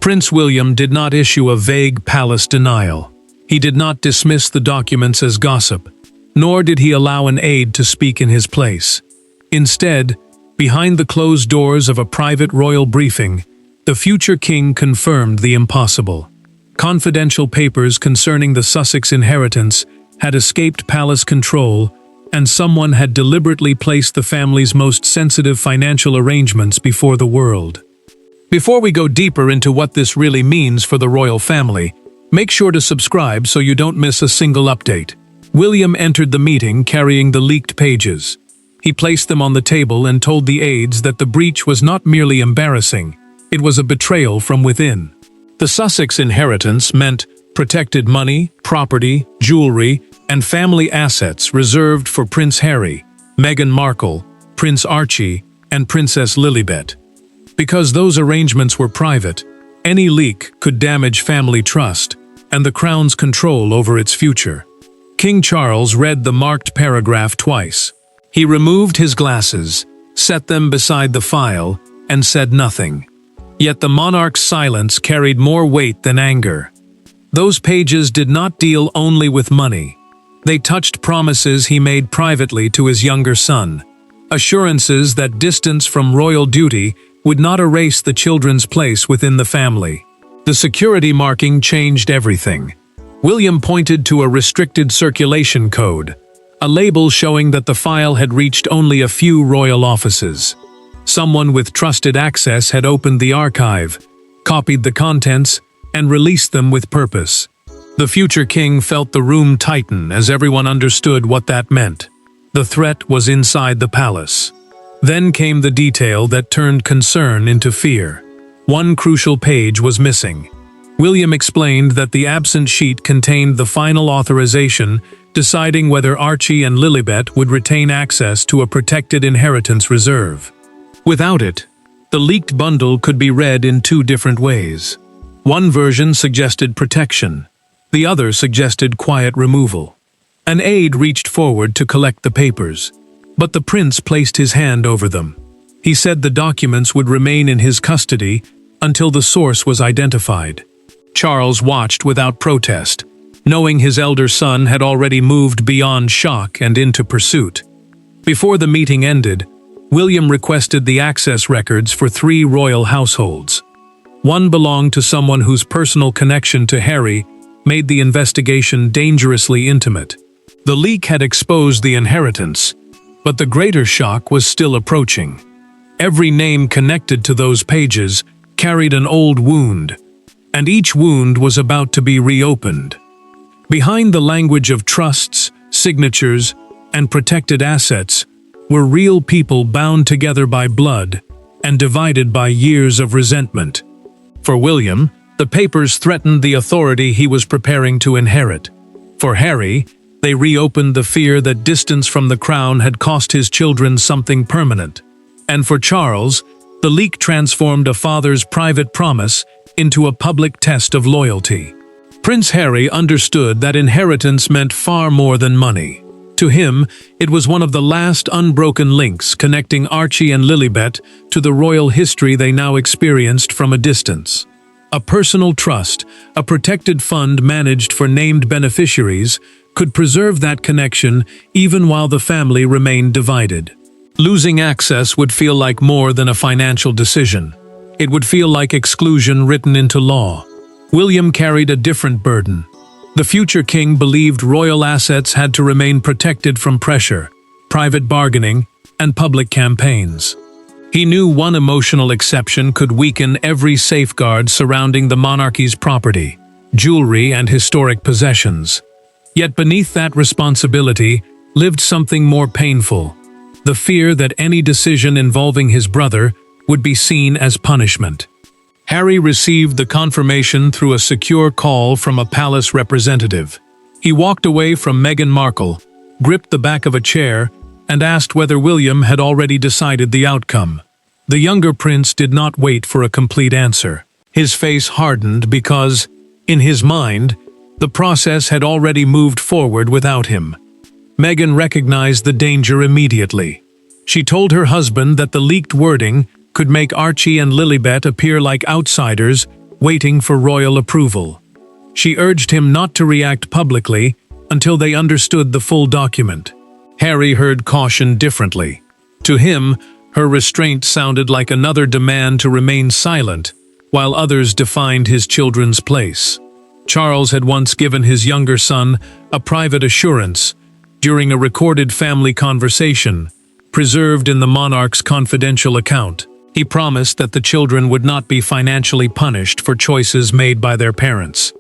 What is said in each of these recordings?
Prince William did not issue a vague palace denial. He did not dismiss the documents as gossip, nor did he allow an aide to speak in his place. Instead, behind the closed doors of a private royal briefing, the future king confirmed the impossible. Confidential papers concerning the Sussex inheritance had escaped palace control, and someone had deliberately placed the family's most sensitive financial arrangements before the world. Before we go deeper into what this really means for the royal family, make sure to subscribe so you don't miss a single update. William entered the meeting carrying the leaked pages. He placed them on the table and told the aides that the breach was not merely embarrassing, it was a betrayal from within. The Sussex inheritance meant protected money, property, jewelry, and family assets reserved for Prince Harry, Meghan Markle, Prince Archie, and Princess Lilibet. Because those arrangements were private, any leak could damage family trust and the crown's control over its future. King Charles read the marked paragraph twice. He removed his glasses, set them beside the file, and said nothing. Yet the monarch's silence carried more weight than anger. Those pages did not deal only with money. They touched promises he made privately to his younger son, assurances that distance from royal duty would not erase the children's place within the family. The security marking changed everything. William pointed to a restricted circulation code, a label showing that the file had reached only a few royal offices. Someone with trusted access had opened the archive, copied the contents, and released them with purpose. The future king felt the room tighten as everyone understood what that meant. The threat was inside the palace. Then came the detail that turned concern into fear. One crucial page was missing. William explained that the absent sheet contained the final authorization deciding whether Archie and Lilibet would retain access to a protected inheritance reserve. Without it, the leaked bundle could be read in two different ways. One version suggested protection, the other suggested quiet removal. An aide reached forward to collect the papers, but the prince placed his hand over them. He said the documents would remain in his custody until the source was identified. Charles watched without protest, knowing his elder son had already moved beyond shock and into pursuit. Before the meeting ended, William requested the access records for 3 royal households. One belonged to someone whose personal connection to Harry made the investigation dangerously intimate. The leak had exposed the inheritance, but the greater shock was still approaching. Every name connected to those pages carried an old wound, and each wound was about to be reopened. Behind the language of trusts, signatures, and protected assets were real people bound together by blood and divided by years of resentment. For William, the papers threatened the authority he was preparing to inherit. For Harry, they reopened the fear that distance from the crown had cost his children something permanent. And for Charles, the leak transformed a father's private promise into a public test of loyalty. Prince Harry understood that inheritance meant far more than money. To him, it was one of the last unbroken links connecting Archie and Lilibet to the royal history they now experienced from a distance. A personal trust, a protected fund managed for named beneficiaries, could preserve that connection even while the family remained divided. Losing access would feel like more than a financial decision. It would feel like exclusion written into law. William carried a different burden. The future king believed royal assets had to remain protected from pressure, private bargaining, and public campaigns. He knew one emotional exception could weaken every safeguard surrounding the monarchy's property, jewelry, and historic possessions. Yet beneath that responsibility lived something more painful: the fear that any decision involving his brother would be seen as punishment. Harry received the confirmation through a secure call from a palace representative. He walked away from Meghan Markle, gripped the back of a chair, and asked whether William had already decided the outcome. The younger prince did not wait for a complete answer. His face hardened because, in his mind, the process had already moved forward without him. Meghan recognized the danger immediately. She told her husband that the leaked wording could make Archie and Lilibet appear like outsiders waiting for royal approval. She urged him not to react publicly until they understood the full document. Harry heard caution differently. To him, her restraint sounded like another demand to remain silent, while others defined his children's place. Charles had once given his younger son a private assurance during a recorded family conversation, preserved in the monarch's confidential account. He promised that the children would not be financially punished for choices made by their parents.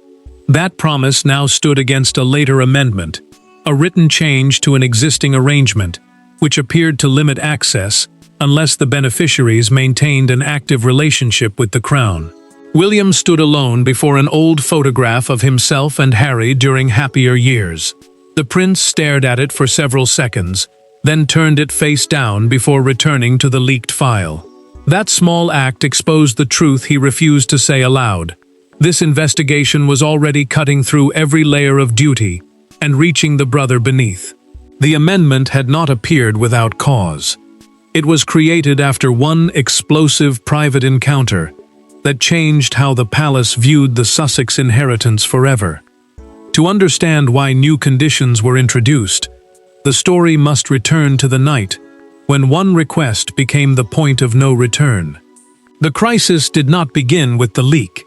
That promise now stood against a later amendment, a written change to an existing arrangement, which appeared to limit access unless the beneficiaries maintained an active relationship with the crown. William stood alone before an old photograph of himself and Harry during happier years. The prince stared at it for several seconds, then turned it face down before returning to the leaked file. That small act exposed the truth he refused to say aloud. This investigation was already cutting through every layer of duty and reaching the brother beneath. The amendment had not appeared without cause. It was created after one explosive private encounter that changed how the palace viewed the Sussex inheritance forever. To understand why new conditions were introduced, the story must return to the night when one request became the point of no return. The crisis did not begin with the leak.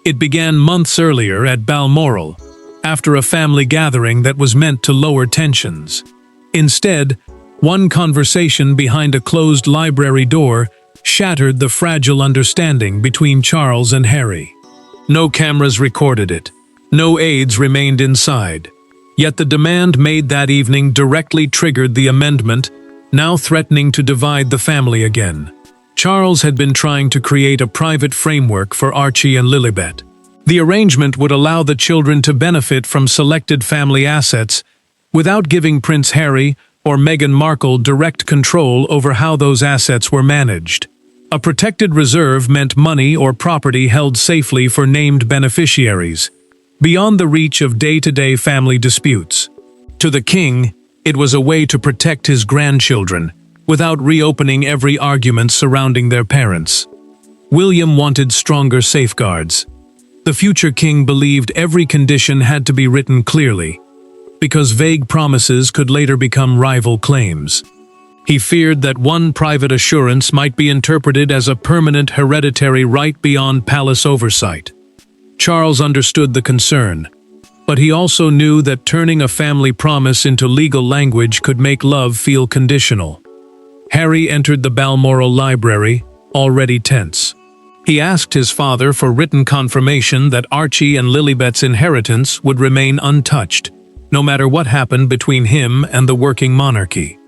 It began months earlier at Balmoral, after a family gathering that was meant to lower tensions. Instead, one conversation behind a closed library door shattered the fragile understanding between Charles and Harry. No cameras recorded it. No aides remained inside. Yet the demand made that evening directly triggered the amendment, now threatening to divide the family again. Charles had been trying to create a private framework for Archie and Lilibet. The arrangement would allow the children to benefit from selected family assets without giving Prince Harry or Meghan Markle direct control over how those assets were managed. A protected reserve meant money or property held safely for named beneficiaries, beyond the reach of day-to-day family disputes. To the king, it was a way to protect his grandchildren without reopening every argument surrounding their parents. William wanted stronger safeguards. The future king believed every condition had to be written clearly, because vague promises could later become rival claims. He feared that one private assurance might be interpreted as a permanent hereditary right beyond palace oversight. Charles understood the concern, but he also knew that turning a family promise into legal language could make love feel conditional. Harry entered the Balmoral library, already tense. He asked his father for written confirmation that Archie and Lilibet's inheritance would remain untouched, no matter what happened between him and the working monarchy.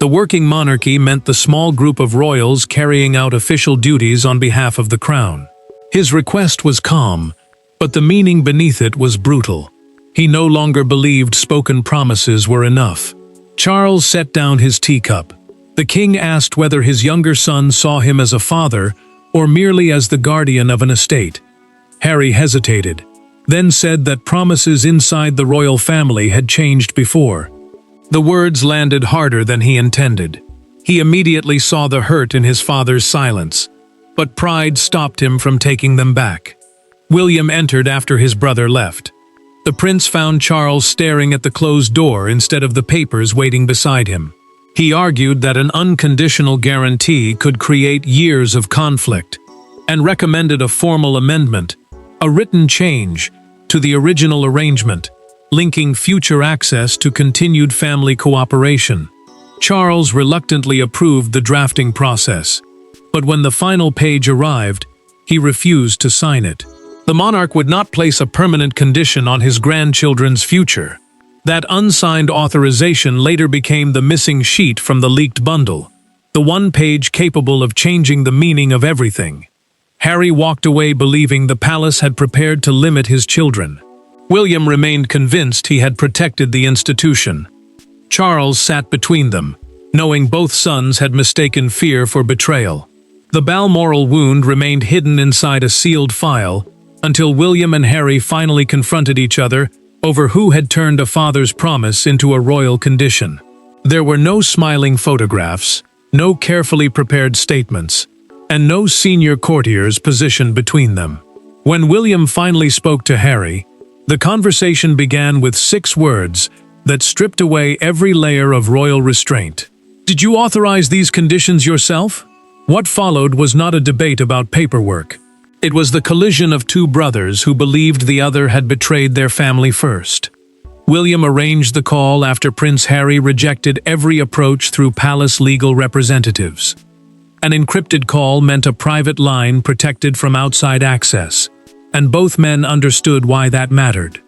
The working monarchy meant the small group of royals carrying out official duties on behalf of the crown. His request was calm, but the meaning beneath it was brutal. He no longer believed spoken promises were enough. Charles set down his teacup. The king asked whether his younger son saw him as a father or merely as the guardian of an estate. Harry hesitated, then said that promises inside the royal family had changed before. The words landed harder than he intended. He immediately saw the hurt in his father's silence, but pride stopped him from taking them back. William entered after his brother left. The prince found Charles staring at the closed door instead of the papers waiting beside him. He argued that an unconditional guarantee could create years of conflict, and recommended a formal amendment, a written change, to the original arrangement, linking future access to continued family cooperation. Charles reluctantly approved the drafting process, but when the final page arrived, he refused to sign it. The monarch would not place a permanent condition on his grandchildren's future. That unsigned authorization later became the missing sheet from the leaked bundle, the one page capable of changing the meaning of everything. Harry walked away believing the palace had prepared to limit his children. William remained convinced he had protected the institution. Charles sat between them, knowing both sons had mistaken fear for betrayal. The Balmoral wound remained hidden inside a sealed file until William and Harry finally confronted each other over who had turned a father's promise into a royal condition. There were no smiling photographs, no carefully prepared statements, and no senior courtiers positioned between them. When William finally spoke to Harry, the conversation began with 6 words that stripped away every layer of royal restraint. "Did you authorize these conditions yourself?" What followed was not a debate about paperwork. It was the collision of 2 brothers who believed the other had betrayed their family first. William arranged the call after Prince Harry rejected every approach through palace legal representatives. An encrypted call meant a private line protected from outside access, and both men understood why that mattered.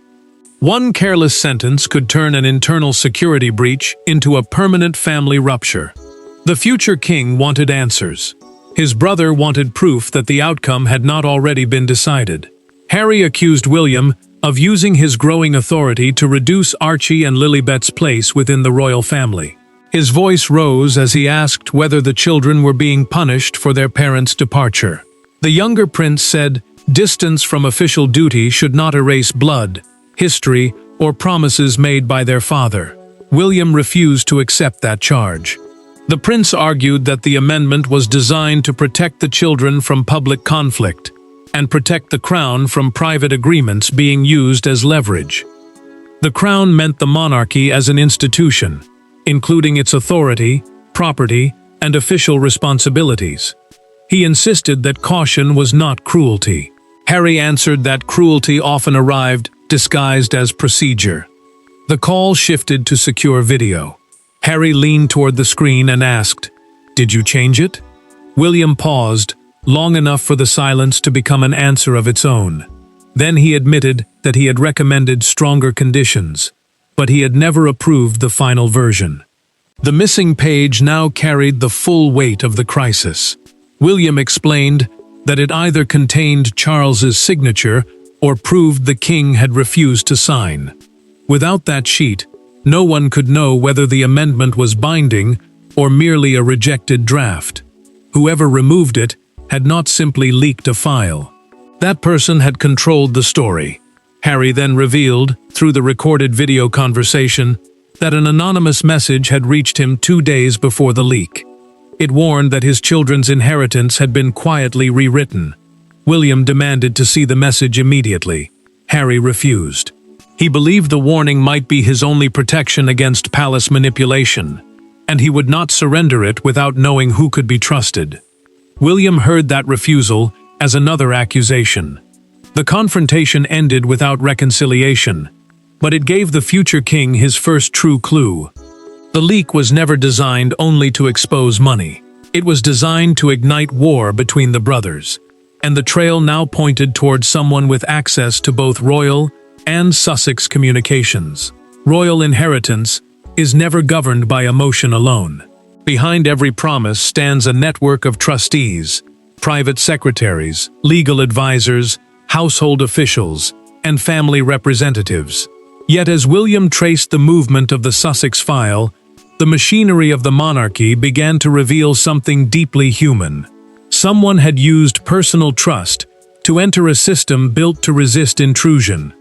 One careless sentence could turn an internal security breach into a permanent family rupture. The future king wanted answers. His brother wanted proof that the outcome had not already been decided. Harry accused William of using his growing authority to reduce Archie and Lilibet's place within the royal family. His voice rose as he asked whether the children were being punished for their parents' departure. The younger prince said, "Distance from official duty should not erase blood, history, or promises made by their father." William refused to accept that charge. The prince argued that the amendment was designed to protect the children from public conflict and protect the crown from private agreements being used as leverage. The crown meant the monarchy as an institution, including its authority, property, and official responsibilities. He insisted that caution was not cruelty. Harry answered that cruelty often arrived disguised as procedure. The call shifted to secure video. Harry leaned toward the screen and asked, "Did you change it?" William paused, long enough for the silence to become an answer of its own. Then he admitted that he had recommended stronger conditions, but he had never approved the final version. The missing page now carried the full weight of the crisis. William explained that it either contained Charles's signature or proved the king had refused to sign. Without that sheet, no one could know whether the amendment was binding or merely a rejected draft. Whoever removed it had not simply leaked a file. That person had controlled the story. Harry then revealed, through the recorded video conversation, that an anonymous message had reached him 2 days before the leak. It warned that his children's inheritance had been quietly rewritten. William demanded to see the message immediately. Harry refused. He believed the warning might be his only protection against palace manipulation, and he would not surrender it without knowing who could be trusted. William heard that refusal as another accusation. The confrontation ended without reconciliation, but it gave the future king his first true clue. The leak was never designed only to expose money. It was designed to ignite war between the brothers, and the trail now pointed towards someone with access to both royal and Sussex communications. Royal inheritance is never governed by emotion alone. Behind every promise stands a network of trustees, private secretaries, legal advisors, household officials, and family representatives. Yet as William traced the movement of the Sussex file, the machinery of the monarchy began to reveal something deeply human. Someone had used personal trust to enter a system built to resist intrusion.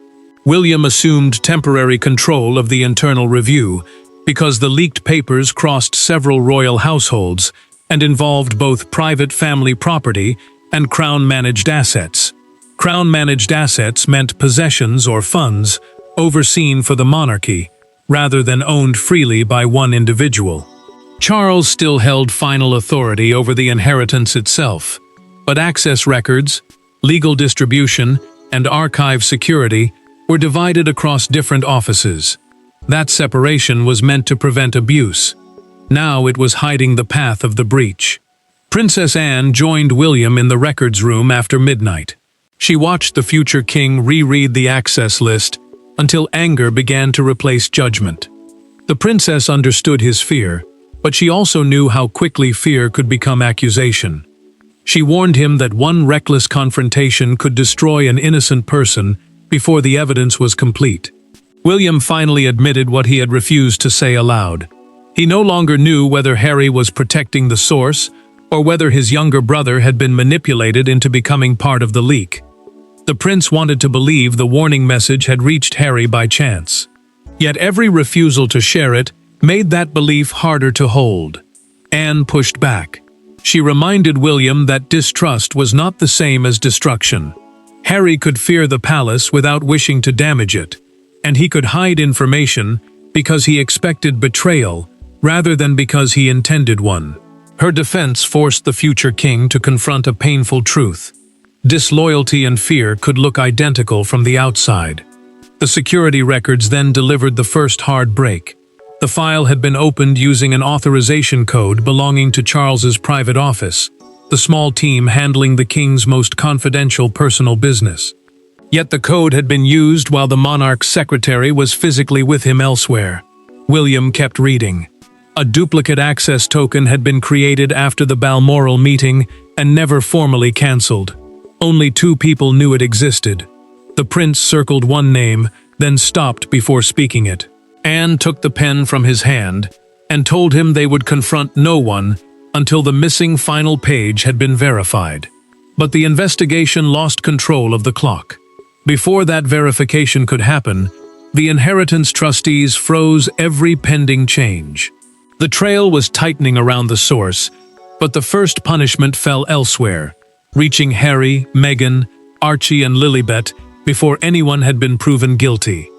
William assumed temporary control of the internal review because the leaked papers crossed several royal households and involved both private family property and crown-managed assets. Crown-managed assets meant possessions or funds overseen for the monarchy, rather than owned freely by one individual. Charles still held final authority over the inheritance itself, but access records, legal distribution, and archive security were divided across different offices. That separation was meant to prevent abuse. Now it was hiding the path of the breach. Princess Anne joined William in the records room after midnight. She watched the future king reread the access list until anger began to replace judgment. The princess understood his fear, but she also knew how quickly fear could become accusation. She warned him that one reckless confrontation could destroy an innocent person before the evidence was complete. William finally admitted what he had refused to say aloud. He no longer knew whether Harry was protecting the source or whether his younger brother had been manipulated into becoming part of the leak. The prince wanted to believe the warning message had reached Harry by chance. Yet every refusal to share it made that belief harder to hold. Anne pushed back. She reminded William that distrust was not the same as destruction. Harry could fear the palace without wishing to damage it, and he could hide information because he expected betrayal rather than because he intended one. Her defense forced the future king to confront a painful truth. Disloyalty and fear could look identical from the outside. The security records then delivered the first hard break. The file had been opened using an authorization code belonging to Charles's private office, the small team handling the king's most confidential personal business. Yet the code had been used while the monarch's secretary was physically with him elsewhere. William kept reading. A duplicate access token had been created after the Balmoral meeting and never formally cancelled. Only 2 people knew it existed. The prince circled one name, then stopped before speaking it. Anne took the pen from his hand and told him they would confront no one until the missing final page had been verified. But the investigation lost control of the clock. Before that verification could happen, the inheritance trustees froze every pending change. The trail was tightening around the source, but the first punishment fell elsewhere, reaching Harry, Meghan, Archie, and Lilibet before anyone had been proven guilty.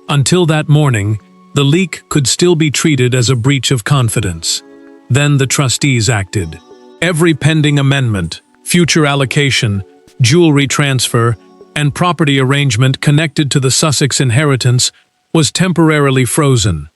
Until that morning, the leak could still be treated as a breach of confidence. Then the trustees acted. Every pending amendment, future allocation, jewelry transfer, and property arrangement connected to the Sussex inheritance was temporarily frozen.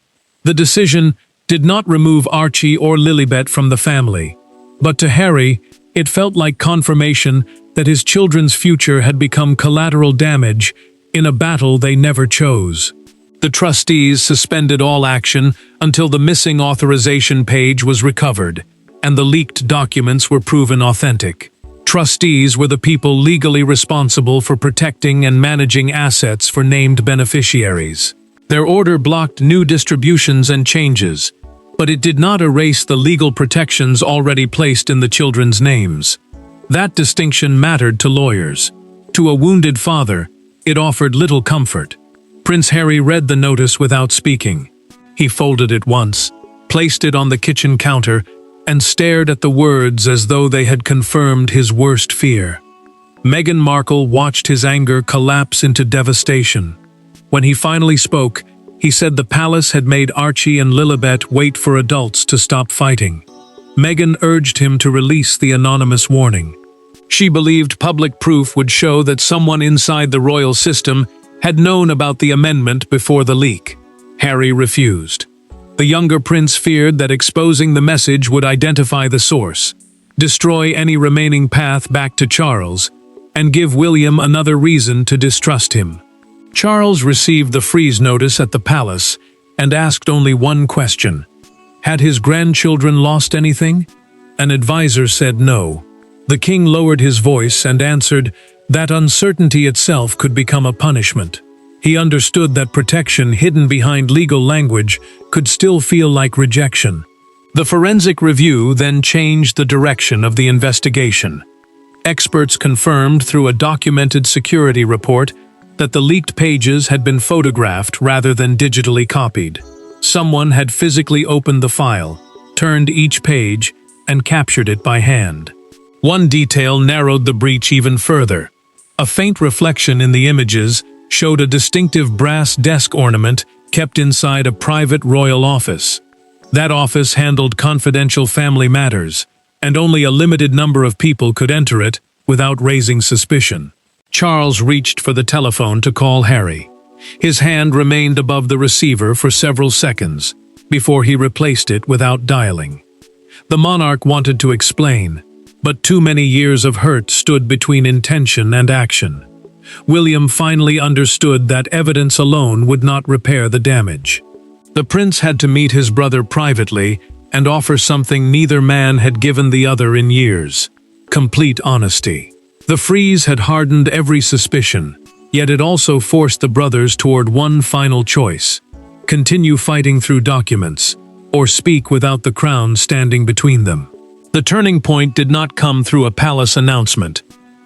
The decision did not remove Archie or Lilibet from the family, but to Harry, it felt like confirmation that his children's future had become collateral damage in a battle they never chose. The trustees suspended all action until the missing authorization page was recovered, and the leaked documents were proven authentic. Trustees were the people legally responsible for protecting and managing assets for named beneficiaries. Their order blocked new distributions and changes, but it did not erase the legal protections already placed in the children's names. That distinction mattered to lawyers. To a wounded father, it offered little comfort. Prince Harry read the notice without speaking. He folded it once, placed it on the kitchen counter, and stared at the words as though they had confirmed his worst fear. Meghan Markle watched his anger collapse into devastation. When he finally spoke, he said the palace had made Archie and Lilibet wait for adults to stop fighting. Meghan urged him to release the anonymous warning. She believed public proof would show that someone inside the royal system had known about the amendment before the leak. Harry refused. The younger prince feared that exposing the message would identify the source, destroy any remaining path back to Charles, and give William another reason to distrust him. Charles received the freeze notice at the palace and asked only one question. Had his grandchildren lost anything? An advisor said no. The king lowered his voice and answered that uncertainty itself could become a punishment. He understood that protection hidden behind legal language could still feel like rejection. The forensic review then changed the direction of the investigation. Experts confirmed through a documented security report that the leaked pages had been photographed rather than digitally copied. Someone had physically opened the file, turned each page, and captured it by hand. One detail narrowed the breach even further. A faint reflection in the images showed a distinctive brass desk ornament kept inside a private royal office. That office handled confidential family matters, and only a limited number of people could enter it without raising suspicion. Charles reached for the telephone to call Harry. His hand remained above the receiver for several seconds before he replaced it without dialing. The monarch wanted to explain, but too many years of hurt stood between intention and action. William finally understood that evidence alone would not repair the damage. The prince had to meet his brother privately and offer something neither man had given the other in years: complete honesty. The freeze had hardened every suspicion, yet it also forced the brothers toward one final choice: continue fighting through documents, or speak without the crown standing between them. The turning point did not come through a palace announcement.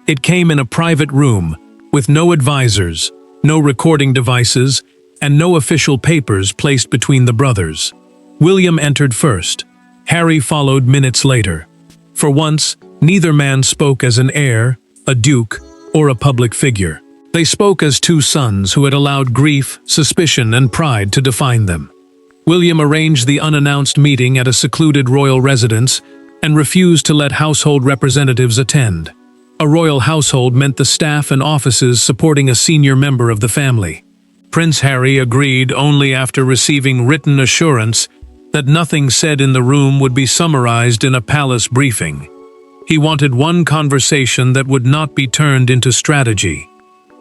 It came in a private room, with no advisors, no recording devices, and no official papers placed between the brothers. William entered first. Harry followed minutes later. For once, neither man spoke as an heir, a duke, or a public figure. They spoke as two sons who had allowed grief, suspicion, and pride to define them. William arranged the unannounced meeting at a secluded royal residence and refused to let household representatives attend. A royal household meant the staff and offices supporting a senior member of the family. Prince Harry agreed only after receiving written assurance that nothing said in the room would be summarized in a palace briefing. He wanted one conversation that would not be turned into strategy.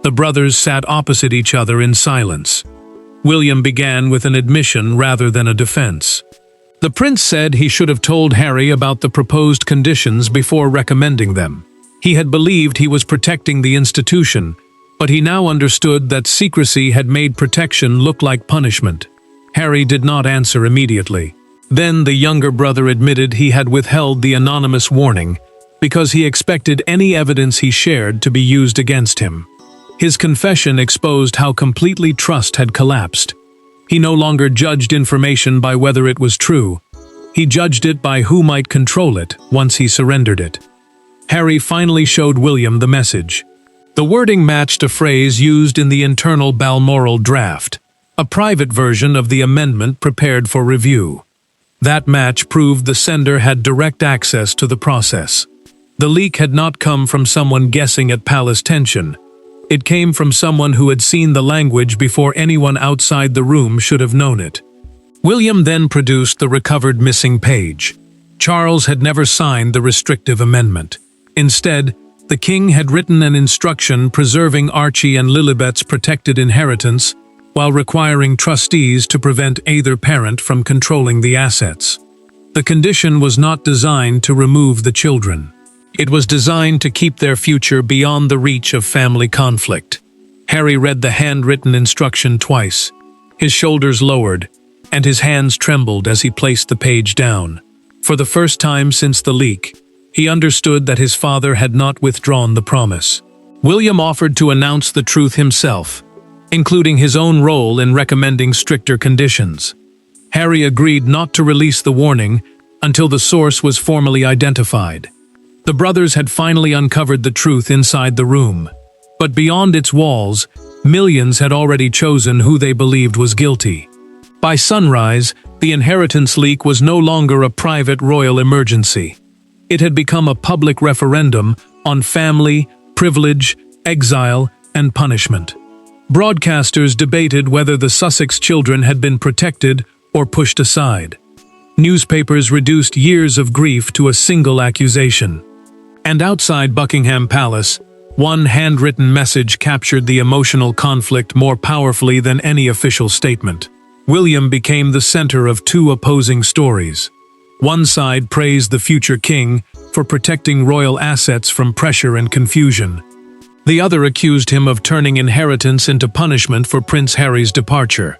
The brothers sat opposite each other in silence. William began with an admission rather than a defense. The prince said he should have told Harry about the proposed conditions before recommending them. He had believed he was protecting the institution, but he now understood that secrecy had made protection look like punishment. Harry did not answer immediately. Then the younger brother admitted he had withheld the anonymous warning because he expected any evidence he shared to be used against him. His confession exposed how completely trust had collapsed. He no longer judged information by whether it was true. He judged it by who might control it once he surrendered it. Harry finally showed William the message. The wording matched a phrase used in the internal Balmoral draft, a private version of the amendment prepared for review. That match proved the sender had direct access to the process. The leak had not come from someone guessing at palace tension. It came from someone who had seen the language before anyone outside the room should have known it. William then produced the recovered missing page. Charles had never signed the restrictive amendment. Instead, the king had written an instruction preserving Archie and Lilibet's protected inheritance while requiring trustees to prevent either parent from controlling the assets. The condition was not designed to remove the children. It was designed to keep their future beyond the reach of family conflict. Harry read the handwritten instruction twice. His shoulders lowered, and his hands trembled as he placed the page down. For the first time since the leak, he understood that his father had not withdrawn the promise. William offered to announce the truth himself, including his own role in recommending stricter conditions. Harry agreed not to release the warning until the source was formally identified. The brothers had finally uncovered the truth inside the room. But beyond its walls, millions had already chosen who they believed was guilty. By sunrise, the inheritance leak was no longer a private royal emergency. It had become a public referendum on family, privilege, exile, and punishment. Broadcasters debated whether the Sussex children had been protected or pushed aside. Newspapers reduced years of grief to a single accusation. And outside Buckingham Palace, one handwritten message captured the emotional conflict more powerfully than any official statement. William became the center of two opposing stories. One side praised the future king for protecting royal assets from pressure and confusion. The other accused him of turning inheritance into punishment for Prince Harry's departure.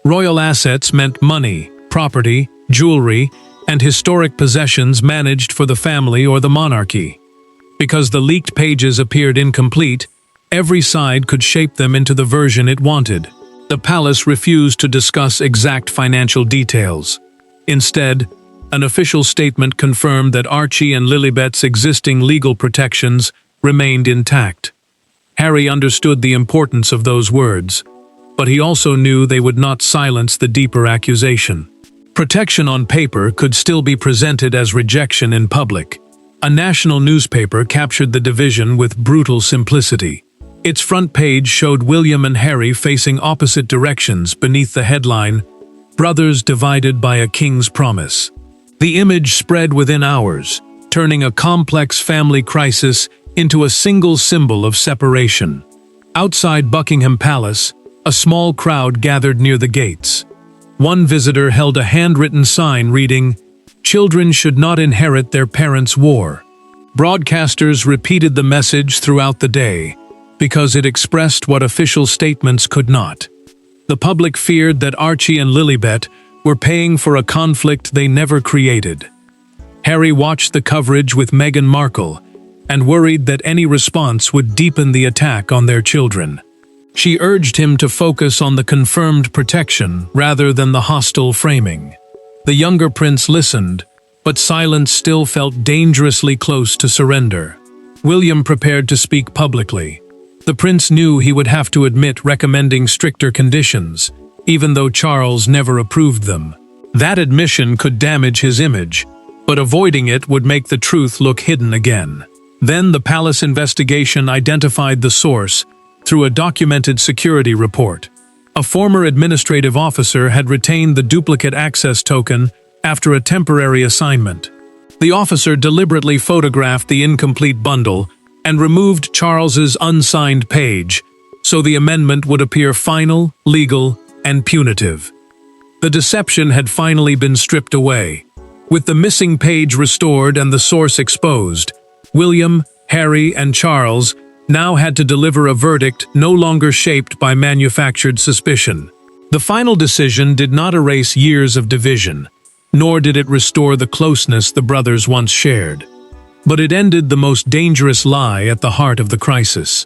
Royal assets meant money, property, jewelry, and historic possessions managed for the family or the monarchy. Because the leaked pages appeared incomplete, every side could shape them into the version it wanted. The palace refused to discuss exact financial details. Instead, an official statement confirmed that Archie and Lilibet's existing legal protections remained intact. Harry understood the importance of those words, but he also knew they would not silence the deeper accusation. Protection on paper could still be presented as rejection in public. A national newspaper captured the division with brutal simplicity. Its front page showed William and Harry facing opposite directions beneath the headline, "Brothers Divided by a King's Promise." The image spread within hours, turning a complex family crisis into a single symbol of separation. Outside Buckingham Palace, a small crowd gathered near the gates. One visitor held a handwritten sign reading, "Children should not inherit their parents' war." Broadcasters repeated the message throughout the day, because it expressed what official statements could not. The public feared that Archie and Lilibet were paying for a conflict they never created. Harry watched the coverage with Meghan Markle and worried that any response would deepen the attack on their children. She urged him to focus on the confirmed protection rather than the hostile framing. The younger prince listened, but silence still felt dangerously close to surrender. William prepared to speak publicly. The prince knew he would have to admit recommending stricter conditions, even though Charles never approved them. That admission could damage his image, but avoiding it would make the truth look hidden again. Then the palace investigation identified the source through a documented security report. A former administrative officer had retained the duplicate access token after a temporary assignment. The officer deliberately photographed the incomplete bundle and removed Charles's unsigned page, so the amendment would appear final, legal, and punitive. The deception had finally been stripped away. With the missing page restored and the source exposed, William, Harry, and Charles now had to deliver a verdict no longer shaped by manufactured suspicion. The final decision did not erase years of division, nor did it restore the closeness the brothers once shared. But it ended the most dangerous lie at the heart of the crisis.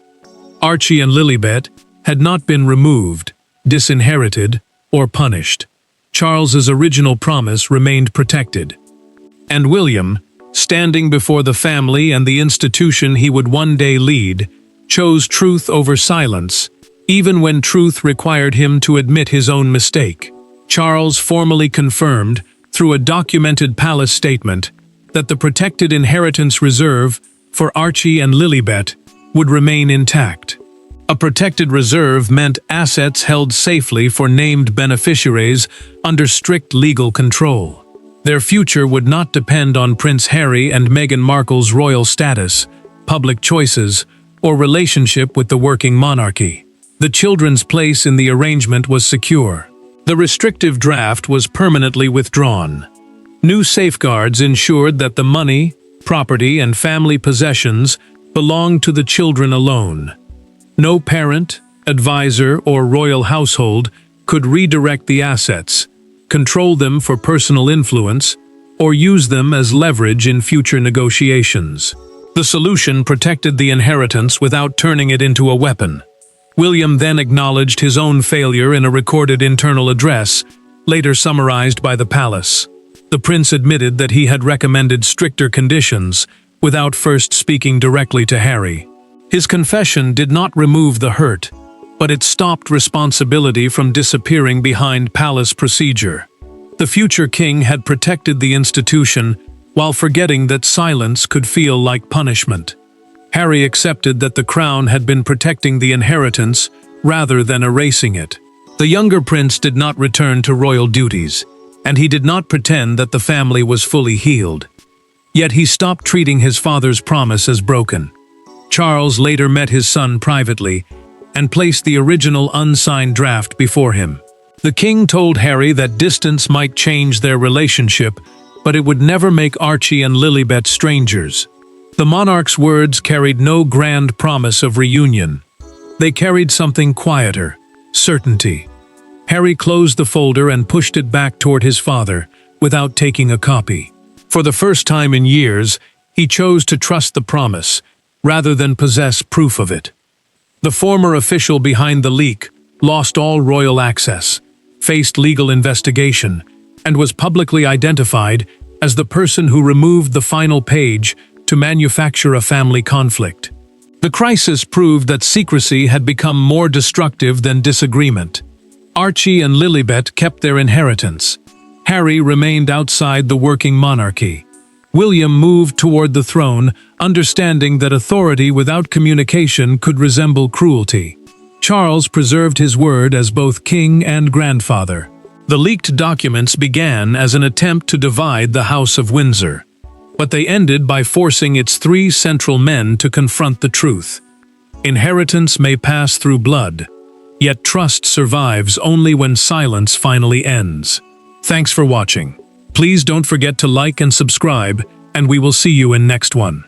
Archie and Lilibet had not been removed, disinherited, or punished. Charles's original promise remained protected. And William, standing before the family and the institution he would one day lead, chose truth over silence, even when truth required him to admit his own mistake. Charles formally confirmed, through a documented palace statement, that the protected inheritance reserve for Archie and Lilibet would remain intact. A protected reserve meant assets held safely for named beneficiaries under strict legal control. Their future would not depend on Prince Harry and Meghan Markle's royal status, public choices, or relationship with the working monarchy. The children's place in the arrangement was secure. The restrictive draft was permanently withdrawn. New safeguards ensured that the money, property, and family possessions belonged to the children alone. No parent, advisor, or royal household could redirect the assets, control them for personal influence, or use them as leverage in future negotiations. The solution protected the inheritance without turning it into a weapon. William then acknowledged his own failure in a recorded internal address, later summarized by the palace. The prince admitted that he had recommended stricter conditions without first speaking directly to Harry. His confession did not remove the hurt, but it stopped responsibility from disappearing behind palace procedure. The future king had protected the institution while forgetting that silence could feel like punishment. Harry accepted that the crown had been protecting the inheritance rather than erasing it. The younger prince did not return to royal duties, and he did not pretend that the family was fully healed. Yet he stopped treating his father's promise as broken. Charles later met his son privately and placed the original unsigned draft before him. The king told Harry that distance might change their relationship, but it would never make Archie and Lilibet strangers. The monarch's words carried no grand promise of reunion. They carried something quieter: certainty. Harry closed the folder and pushed it back toward his father, without taking a copy. For the first time in years, he chose to trust the promise, rather than possess proof of it. The former official behind the leak lost all royal access, faced legal investigation, and was publicly identified as the person who removed the final page to manufacture a family conflict. The crisis proved that secrecy had become more destructive than disagreement. Archie and Lilibet kept their inheritance. Harry remained outside the working monarchy. William moved toward the throne, understanding that authority without communication could resemble cruelty. Charles preserved his word as both king and grandfather. The leaked documents began as an attempt to divide the House of Windsor, but they ended by forcing its three central men to confront the truth. Inheritance may pass through blood, yet trust survives only when silence finally ends. Thanks for watching. Please don't forget to like and subscribe, and we will see you in next one.